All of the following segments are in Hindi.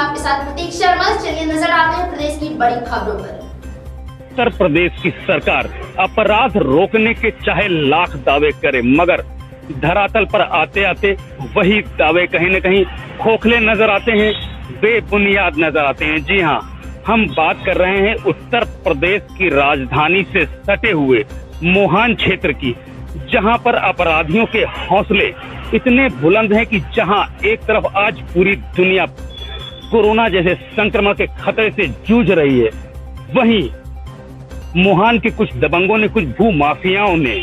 आपके साथ प्रतीक शर्मा। चलिए नजर डालते हैं प्रदेश की बड़ी खबरों पर। उत्तर प्रदेश की सरकार अपराध रोकने के चाहे लाख दावे करे, मगर धरातल पर आते आते वही दावे कहीं न कहीं खोखले नजर आते हैं, बेबुनियाद नजर आते हैं। जी हाँ, हम बात कर रहे हैं उत्तर प्रदेश की राजधानी से सटे हुए मोहान क्षेत्र की, जहां पर अपराधियों के हौसले इतने बुलंद हैं कि जहां एक तरफ आज पूरी दुनिया कोरोना जैसे संक्रमण के खतरे से जूझ रही है, वहीं मोहान के कुछ दबंगों ने, कुछ भू माफियाओं ने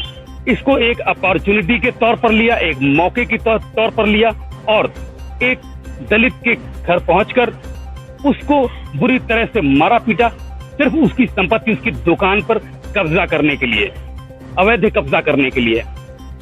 इसको एक अपॉर्चुनिटी के तौर पर लिया, एक मौके के तौर पर लिया और एक दलित के घर पहुंचकर उसको बुरी तरह से मारा पीटा, सिर्फ उसकी संपत्ति, उसकी दुकान पर कब्जा करने के लिए, अवैध कब्जा करने के लिए।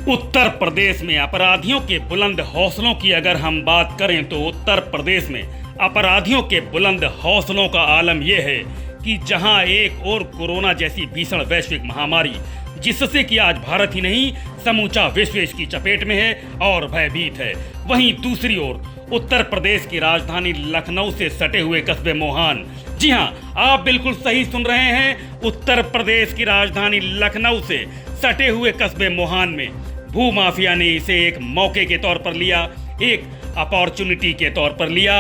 उत्तर प्रदेश में अपराधियों के बुलंद हौसलों की अगर हम बात करें तो उत्तर प्रदेश में अपराधियों के बुलंद हौसलों का आलम यह है कि जहां एक और कोरोना जैसी भीषण वैश्विक महामारी, जिससे कि आज भारत ही नहीं समूचा विश्व इसकी चपेट में है और भयभीत है, वहीं दूसरी ओर उत्तर प्रदेश की राजधानी लखनऊ से सटे हुए कस्बे मोहान, जी हां, आप बिल्कुल सही सुन रहे हैं, उत्तर प्रदेश की राजधानी लखनऊ से सटे हुए कस्बे मोहान में भू माफिया ने इसे एक मौके के तौर पर लिया, एक अपॉर्चुनिटी के तौर पर लिया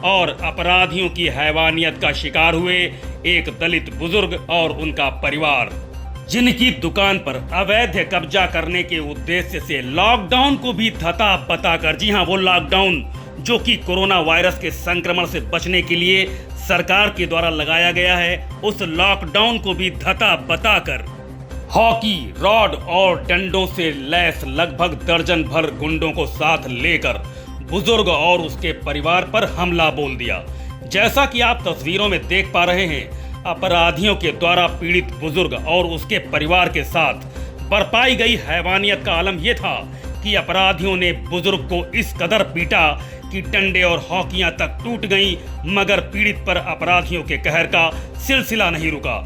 और अपराधियों की हैवानियत का शिकार हुए एक दलित बुजुर्ग और उनका परिवार, जिनकी दुकान पर अवैध कब्जा करने के उद्देश्य से लॉकडाउन को भी धता बताकर, जी हां, वो लॉकडाउन जो कि कोरोना वायरस के संक्रमण से बचने के लिए सरकार के द्वारा लगाया गया है, उस लॉकडाउन को भी धता बताकर हॉकी रॉड और डंडों से लैस लगभग दर्जन भर गुंडों को साथ लेकर बुजुर्ग और उसके परिवार पर हमला बोल दिया। जैसा कि आप तस्वीरों में देख पा रहे हैं, अपराधियों के द्वारा पीड़ित बुजुर्ग और उसके परिवार के साथ बरपाई गई हैवानियत का आलम यह था कि अपराधियों ने बुजुर्ग को इस कदर पीटा कि डंडे और हॉकियां तक टूट गईं, मगर पीड़ित पर अपराधियों के कहर का सिलसिला नहीं रुका।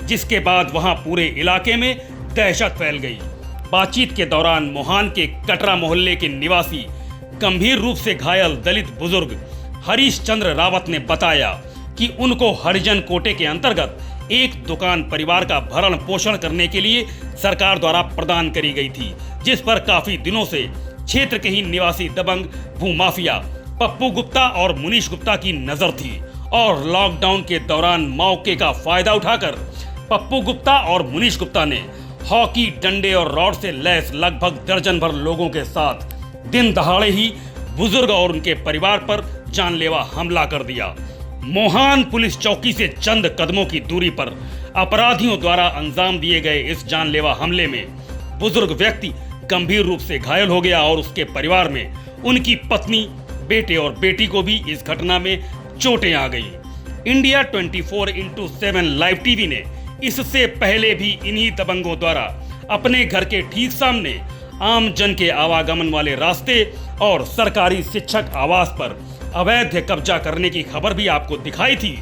जिसके बाद वहां पूरे इलाके में दहशत फैल गई। बातचीत के दौरान मोहान के कटरा मोहल्ले के निवासी गंभीर रूप से घायल दलित बुजुर्ग हरीश चंद्र रावत ने बताया कि उनको हरिजन कोटे के अंतर्गत एक दुकान परिवार का भरण पोषण करने के लिए सरकार द्वारा प्रदान करी गई थी, जिस पर काफी दिनों से क्षेत्र के ही निवासी दबंग भूमाफिया पप्पू गुप्ता और मुनीश गुप्ता की नजर थी और लॉकडाउन के दौरान मौके का फायदा उठाकर पप्पू गुप्ता और मुनीश गुप्ता ने हॉकी डंडे और रॉड से लैस लगभग दर्जन भर लोगों के साथ दिन दहाड़े ही बुजुर्ग और उनके परिवार पर जानलेवा हमला कर दिया। मोहान पुलिस चौकी से चंद कदमों की दूरी पर अपराधियों द्वारा अंजाम दिए गए इस जानलेवा हमले में बुजुर्ग व्यक्ति गंभीर रूप से घायल हो गया और उसके परिवार में उनकी पत्नी, बेटे और बेटी को भी इस घटना में चोटें आ गई। इंडिया 24x7 लाइव टीवी ने इससे पहले भी इन्हीं दबंगों द्वारा अपने घर के ठीक सामने आम जन के आवागमन वाले रास्ते और सरकारी शिक्षक आवास पर अवैध कब्जा करने की खबर भी आपको दिखाई थी,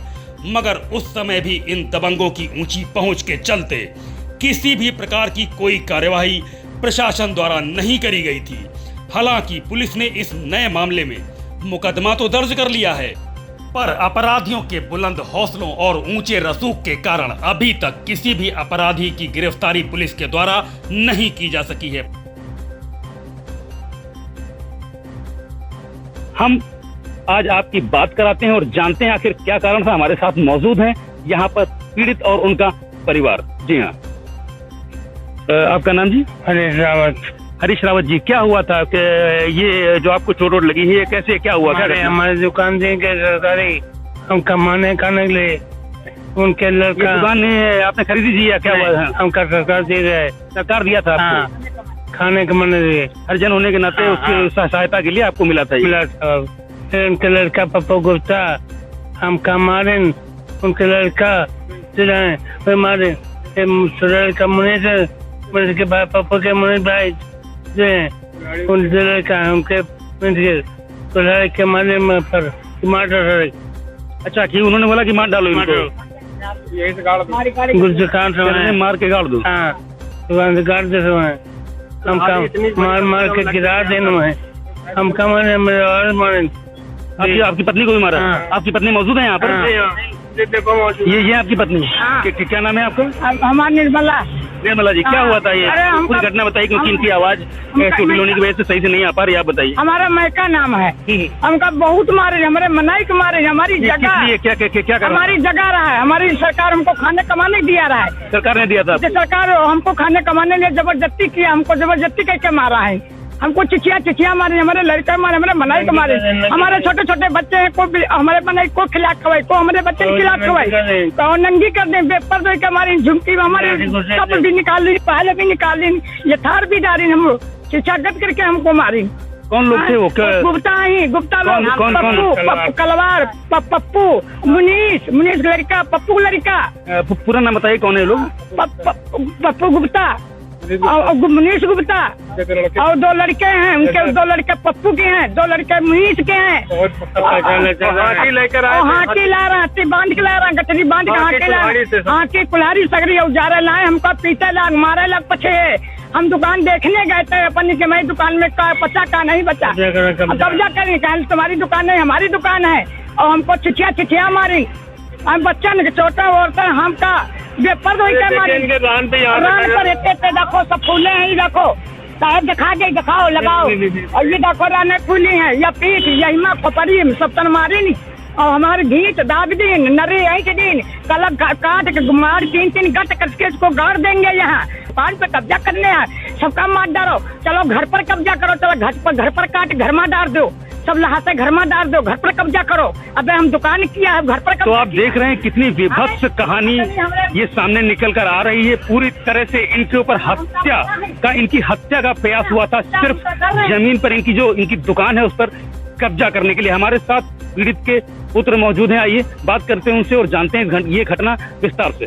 मगर उस समय भी इन दबंगों की ऊंची पहुंच के चलते किसी भी प्रकार की कोई कार्यवाही प्रशासन द्वारा नहीं करी गई थी। हालांकि पुलिस ने इस नए मामले में मुकदमा तो दर्ज कर लिया है, पर अपराधियों के बुलंद हौसलों और ऊंचे रसूख के कारण अभी तक किसी भी अपराधी की गिरफ्तारी पुलिस के द्वारा नहीं की जा सकी है। हम आज आपकी बात कराते हैं और जानते हैं आखिर क्या कारण था। हमारे साथ मौजूद हैं यहाँ पर पीड़ित और उनका परिवार। जी हाँ, आपका नाम जी? हरीश रावत। हरीश रावत जी, क्या हुआ था कि ये जो आपको चोट वोट लगी है, ये कैसे क्या हुआ? हमारी दुकान थी के सरकारी, हम कमाने खाने के लिए, उनके लड़का दुकान ने आपने खरीदी थी या क्या हुआ? हमका सरकार दे रहे, सरकार दिया था आपको? खाने के मन दिए, हरिजन होने के नाते उसकी सहायता के लिए आपको मिला था? मिला था। फिर उनके लड़का पप्पू गुप्ता हम मारे, उनके लड़का फिर मारे, लड़का मुनीश के भाई, पप्पू के मुनीश भाई उनके लड़का उनके लड़के मारे पर टमाटर अच्छा, कि उन्होंने बोला कि मार डालो इनको, यही से गाड़ दो, गुजकान से मार के गाड़ दो। हाँ, गाड़ दे हम मार मार के गिरा देना है, हम कमाने मेरे और मारे। आपकी पत्नी को भी मारा? हाँ। आपकी पत्नी मौजूद है यहाँ पर? ये आपकी पत्नी? क्या नाम है आपका? हमारी निर्मला जी, क्या हुआ था ये पूरी घटना बताइए, क्योंकि इनकी आवाज छोटी होने की वजह से सही से नहीं आ पा रही, आप बताइए। हमारा मैका नाम है, हमका बहुत मारे, हमारे मनाई के मारे, हमारी जगह क्या हमारी जगह रहा है, हमारी सरकार हमको खाने कमाने दिया रहा है, सरकार ने दिया था? सरकार हमको खाने कमाने लिए जबरदस्ती किया, हमको जबरदस्ती करके मारा है, हमको चिचिया मारे, हमारे लड़का मारे, हमारे मनाई के मारे, हमारे छोटे छोटे बच्चे हैं, को हमारे मनाई को खिला खवाई, को हमारे बच्चे के खिला खवाई, तो नंगी कर दे, पेपर दे के हमारी झुमकी हमारे कप भी निकाल ली, पहले भी निकाल ली, ये थार भी डाली, हम लोग चिचागत करके हमको मारी। कौन लोग थे वो? गुप्ता ही, गुप्ता लोग, कौन? कलवार, पप्पू, मुनीस लड़का, पप्पू लड़का। पूरा नाम बताइए, कौन है लोग? पप्पू गुप्ता और मुनीस गुप्ता, और 2 लड़के हैं उनके, 2 लड़के पप्पू के हैं, 2 लड़के मुनीस के हैं। हाथी लेकर आए, हाथी ला रहा है, बांध के ला रहा, गठरी बांध के हाथी ला रहा, हाथी कुल्हाड़ी सगरी उजारे लाए, हमको पीते लाग मारे लग पछे। हम दुकान देखने गए थे अपन के, मैं दुकान में बचा का नहीं बचा, कब्जा करें, तुम्हारी दुकान नहीं हमारी दुकान है, और हमको चिचिया मारी, हम बच्चा ने छोटा औरत हमका बेपर धोई के मारी, रान पर इतने देखो सब फूले हैं, ये देखो साहब दिखा के दिखाओ लगाओ, और ये देखो राने फूली है, या पीठ यही में खोपड़ी सब तन मारी नहीं, और हमारे घीच दाग दिन नरे ऐठ दिन कलक काट के मार 3-3 गट करके इसको गाड़ देंगे, यहाँ पान पे कब्जा करने हैं, सबका मार डालो, चलो घर पर कब्जा करो, चलो घर पर काट घर में डाल दो, सब लहाते घर में डाल दो, घर पर कब्जा करो, अबे हम दुकान किया है घर पर। तो आप देख रहे हैं कितनी विभत्स कहानी ये सामने निकल कर आ रही है, पूरी तरह से इनके ऊपर इनकी हत्या का प्रयास हुआ था, सिर्फ जमीन पर इनकी दुकान है उस पर कब्जा करने के लिए। हमारे साथ पीड़ित के पुत्र मौजूद हैं, आइए बात करते हैं उनसे और जानते हैं ये घटना विस्तार से।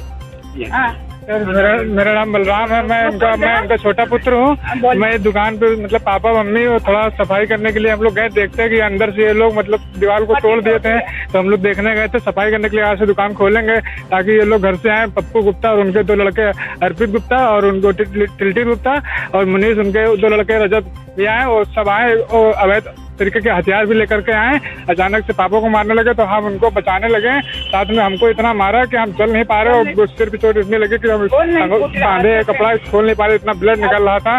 मेरा नाम बलराम है, मैं उनका छोटा पुत्र हूँ। मैं दुकान पे मतलब पापा मम्मी और थोड़ा सफाई करने के लिए हम लोग गए, देखते हैं कि अंदर से ये लोग मतलब दीवार को तोड़ दिए थे, तो हम लोग देखने गए थे, सफाई करने के लिए आज से दुकान खोलेंगे ताकि ये लोग घर से आए। पप्पू गुप्ता और उनके 2 लड़के अर्पित गुप्ता और उनको टिल्टी गुप्ता और मुनीस उनके 2 लड़के रजत भी आए, और सब आए और अवैध तरीके के हथियार भी लेकर के आए। अचानक से पापा को मारने लगे तो हम उनको बचाने लगे, साथ में हमको इतना मारा कि हम चल नहीं पा रहे, और सिर पे चोट इतनी लगी कि हम बांधे कपड़ा खोल नहीं पा रहे, इतना ब्लड निकल रहा था।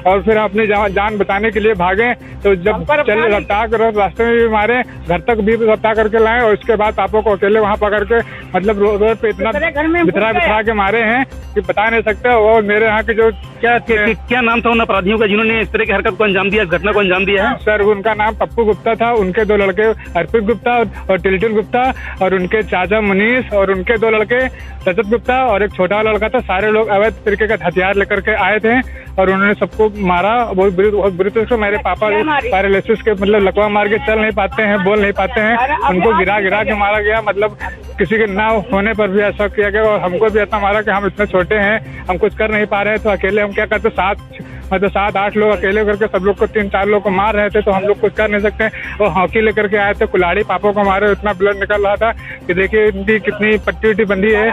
और फिर अपनी जान बचाने के लिए भागे, तो जब चल रफ्तार करो रास्ते में भी मारे, घर तक भी रफ्तार करके लाए, और उसके बाद पापा को अकेले वहाँ पकड़ के मतलब रोड पे इतना बिठरा के मारे हैं कि बता नहीं सकते। और मेरे यहाँ के जो क्या नाम था उन अपराधियों का जिन्होंने इस तरह की हरकत को अंजाम दिया, घटना को अंजाम दिया है? सर उनका नाम पप्पू गुप्ता था, उनके 2 लड़के अर्पित गुप्ता और टिल्टन गुप्ता, और उनके चाचा मुनीस और उनके 2 लड़के रजत गुप्ता और एक छोटा लड़का था। सारे लोग अवैध तरीके का हथियार लेकर के आए थे और उन्होंने सबको मारा बहुत बुरी तरह से। मेरे पापा पैरालिसिस के मतलब लकवा मार के चल नहीं पाते हैं, बोल नहीं पाते हैं, उनको गिरा के मारा गया, मतलब किसी के ना होने पर भी ऐसा किया गया। और हमको भी ऐसा मारा कि हम इतने छोटे हैं, हम कुछ कर नहीं पा रहे, तो अकेले हम क्या करते, 7-8 लोग अकेले करके सब लोग को 3-4 लोग को मार रहे थे, तो हम लोग कुछ कर नहीं सकते। और हॉकी लेकर के आए थे, कुल्हाड़ी पापा को मारे, इतना ब्लड निकल रहा था कि देखिए इनकी कितनी पट्टी बंधी है,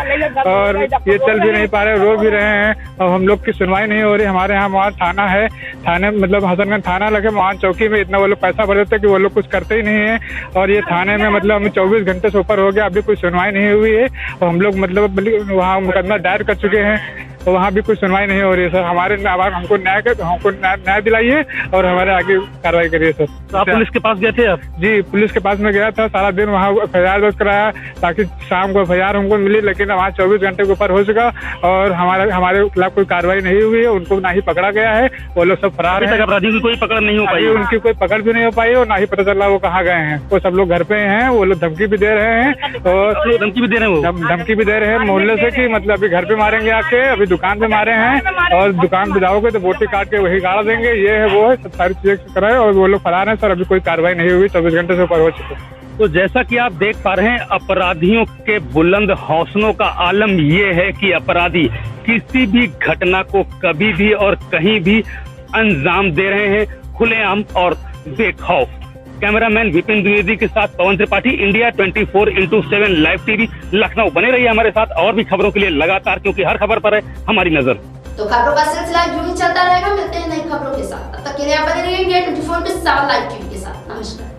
और ये चल भी नहीं पा रहे, रो भी रहे हैं, और हम लोग की सुनवाई नहीं हो रही। हमारे यहाँ वहाँ थाना है, थाने मतलब हसनगंज थाना लगे, वहाँ चौकी में इतना वो लोग पैसा भर देते कि वो लोग कुछ करते ही नहीं है। और ये थाने में मतलब हमें 24 घंटे से ऊपर हो गया, अभी कोई सुनवाई नहीं हुई है, और हम लोग मतलब वहाँ मुकदमा दायर कर चुके हैं, तो वहाँ भी कोई सुनवाई नहीं हो रही है। सर हमको न्याय दिलाइए और हमारे आगे कार्रवाई करिए सर। तो आप पुलिस के पास गए थे? आप? जी पुलिस के पास में गया था, सारा दिन वहाँ FIR दर्ज कराया ताकि शाम को FIR हमको मिली, लेकिन वहाँ 24 घंटे के ऊपर हो चुका और हमारे खिलाफ कोई कार्रवाई नहीं हुई है, उनको ना ही पकड़ा गया है, वो लोग सब फरार है। अपराधियों की कोई पकड़ नहीं हो पाई? उनकी कोई पकड़ भी नहीं हो पाई और ना ही पता चला वो कहाँ गए हैं। वो सब लोग घर पे हैं, वो लोग धमकी भी दे रहे हैं, और धमकी भी दे रहे हैं मोहल्ले से कि मतलब अभी घर पे मारेंगे आके, अभी दुकान पे मारे हैं, और दुकान पे जाओगे तो बोटी काट के वही गाड़ देंगे, ये है वो है, सब सारी चीजें कराए, और वो लोग फरार हैं सर। अभी कोई कार्रवाई नहीं हुई, 24 घंटे से ऊपर हो चुके। तो जैसा कि आप देख पा रहे हैं, अपराधियों के बुलंद हौसलों का आलम ये है कि अपराधी किसी भी घटना को कभी भी और कहीं भी अंजाम दे रहे हैं, खुलेआम और बेखौफ। कैमरामैन विपिन द्विवेदी के साथ Pawan Tripathi, India 24/7 live TV Lucknow. बने रहिए हमारे साथ और भी खबरों के लिए लगातार, क्योंकि हर खबर पर है हमारी नजर। तो खबरों का सिलसिला यूं ही चलता रहेगा। मिलते हैं नई खबरों के साथ, तब तक के लिए आप बने रहिए इंडिया 24/7 लाइव टीवी के साथ। नमस्कार।